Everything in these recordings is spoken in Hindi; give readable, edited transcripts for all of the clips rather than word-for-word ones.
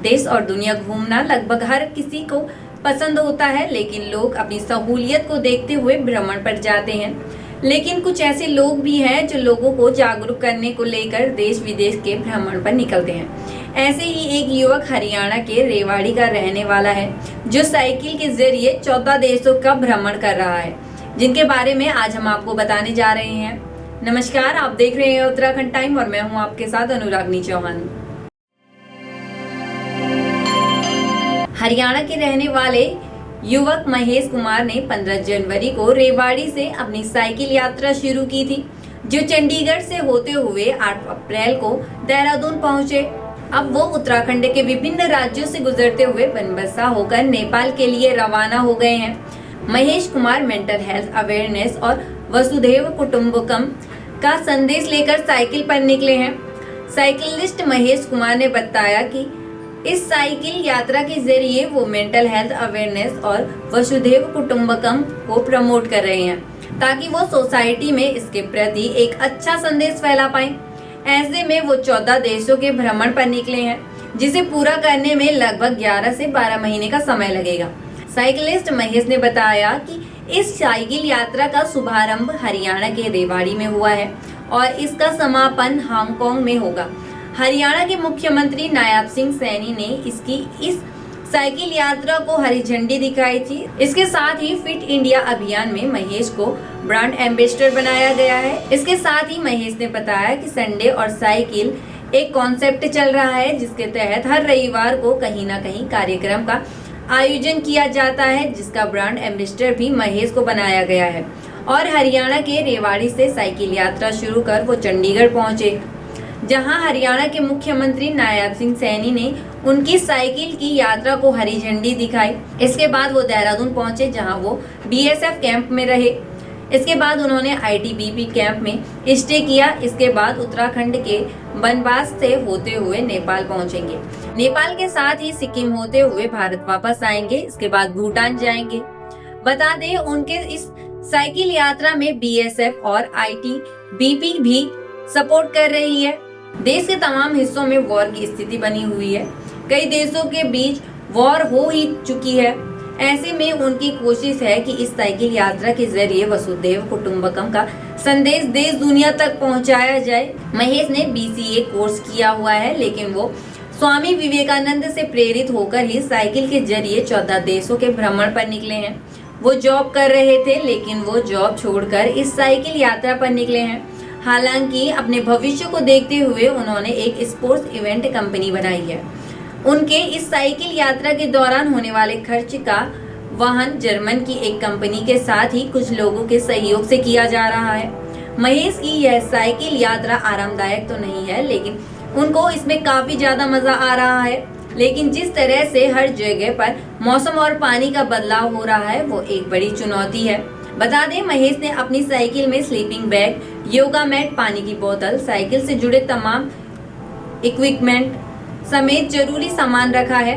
देश और दुनिया घूमना लगभग हर किसी को पसंद होता है, लेकिन लोग अपनी सहूलियत को देखते हुए भ्रमण पर जाते हैं। लेकिन कुछ ऐसे लोग भी हैं जो लोगों को जागरूक करने को लेकर देश विदेश के भ्रमण पर निकलते हैं। ऐसे ही एक युवक हरियाणा के रेवाड़ी का रहने वाला है, जो साइकिल के जरिए 14 देशों का भ्रमण कर रहा है, जिनके बारे में आज हम आपको बताने जा रहे हैं। नमस्कार, आप देख रहे हैं उत्तराखंड टाइम और मैं हूं आपके साथ अनुरागनी चौहान। हरियाणा के रहने वाले युवक महेश कुमार ने 15 जनवरी को रेवाड़ी से अपनी साइकिल यात्रा शुरू की थी, जो चंडीगढ़ से होते हुए 8 अप्रैल को देहरादून पहुंचे। अब वो उत्तराखंड के विभिन्न राज्यों से गुजरते हुए बनबसा होकर नेपाल के लिए रवाना हो गए हैं। Mahesh Kumar mental health awareness और वसुधैव कुटुंबकम का संदेश लेकर साइकिल पर निकले हैं। साइकिलिस्ट महेश कुमार ने बताया कि इस साइकिल यात्रा के जरिए वो मेंटल हेल्थ अवेयरनेस और वसुधैव कुटुंबकम को प्रमोट कर रहे हैं, ताकि वो सोसाइटी में इसके प्रति एक अच्छा संदेश फैला पाएं। ऐसे में वो 14 देशों के भ्रमण पर निकले हैं, जिसे पूरा करने में लगभग 11 से 12 महीने का समय लगेगा। साइकिलिस्ट महेश ने बताया कि इस साइकिल यात्रा का शुभारंभ हरियाणा के रेवाड़ी में हुआ है और इसका समापन हांगकांग में होगा। हरियाणा के मुख्यमंत्री नायब सिंह सैनी ने इस साइकिल यात्रा को हरी झंडी दिखाई थी। इसके साथ ही फिट इंडिया अभियान में महेश को ब्रांड एम्बेसडर बनाया गया है। इसके साथ ही महेश ने बताया कि संडे और साइकिल एक कॉन्सेप्ट चल रहा है, जिसके तहत हर रविवार को कहीं ना कहीं कार्यक्रम का आयोजन किया जाता है, जिसका ब्रांड एम्बेसडर भी महेश को बनाया गया है। और हरियाणा के रेवाड़ी से साइकिल यात्रा शुरू कर वो चंडीगढ़ पहुंचे, जहां हरियाणा के मुख्यमंत्री नायब सिंह सैनी ने उनकी साइकिल की यात्रा को हरी झंडी दिखाई। इसके बाद वो देहरादून पहुंचे, जहां वो बीएसएफ कैंप में रहे। इसके बाद उन्होंने आईटीबीपी कैंप में स्टे किया। इसके बाद उत्तराखंड के बनबास से होते हुए नेपाल पहुंचेंगे। नेपाल के साथ ही सिक्किम होते हुए भारत वापस आएंगे। इसके बाद भूटान जाएंगे। बता दें, उनके इस साइकिल यात्रा में बीएसएफ और आईटीबीपी भी सपोर्ट कर रही है। देश के तमाम हिस्सों में वॉर की स्थिति बनी हुई है। कई देशों के बीच वॉर हो ही चुकी है। ऐसे में उनकी कोशिश है कि इस साइकिल यात्रा के जरिए वसुधैव कुटुंबकम का संदेश देश दुनिया तक पहुंचाया जाए। महेश ने बीसीए कोर्स किया हुआ है, लेकिन वो स्वामी विवेकानंद से प्रेरित होकर ही साइकिल के जरिए 14 देशों के भ्रमण पर निकले हैं। वो जॉब कर रहे थे, लेकिन वो जॉब छोड़कर इस साइकिल यात्रा पर निकले हैं। हालांकि अपने भविष्य को देखते हुए उन्होंने एक स्पोर्ट्स इवेंट कंपनी बनाई है। उनके इस साइकिल यात्रा के दौरान होने वाले खर्च का वहन जर्मन की एक कंपनी के साथ ही कुछ लोगों के सहयोग से किया जा रहा है। महेश की यह साइकिल यात्रा आरामदायक तो नहीं है, लेकिन उनको इसमें काफी ज्यादा मजा आ रहा है। लेकिन जिस तरह से हर जगह पर मौसम और पानी का बदलाव हो रहा है, वो एक बड़ी चुनौती है। बता दें, महेश ने अपनी साइकिल में स्लीपिंग बैग, योगा मैट, पानी की बोतल, साइकिल से जुड़े तमाम इक्विपमेंट समेत जरूरी सामान रखा है।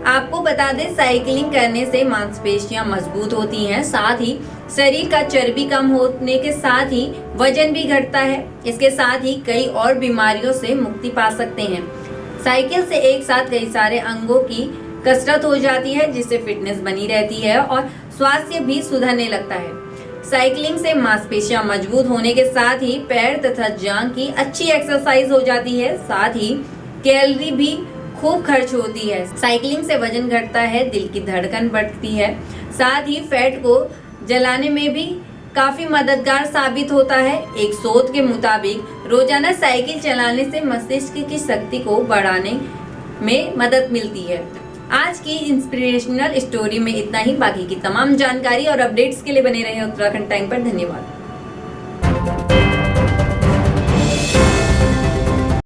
आपको बता दें, साइकिलिंग करने से मांसपेशियां मजबूत होती हैं, साथ ही शरीर का चर्बी कम होने के साथ ही वजन भी घटता है। इसके साथ ही कई और बीमारियों से मुक्ति पा सकते हैं। साइकिल से एक साथ कई सारे अंगों की कसरत हो जाती है, जिससे फिटनेस बनी रहती है और स्वास्थ्य भी सुधरने लगता है। साइकिलिंग से मांसपेशियां मजबूत होने के साथ ही पैर तथा जांघ की अच्छी एक्सरसाइज हो जाती है, साथ ही कैलोरी भी खूब खर्च होती है। साइकिलिंग से वजन घटता है, दिल की धड़कन बढ़ती है, साथ ही फैट को जलाने में भी काफी मददगार साबित होता है। एक शोध के मुताबिक रोजाना साइकिल चलाने से मस्तिष्क की शक्ति को बढ़ाने में मदद मिलती है। आज की इंस्पिरेशनल स्टोरी में इतना ही। बाकी की तमाम जानकारी और अपडेट्स के लिए बने रहे उत्तराखंड टाइम पर। धन्यवाद।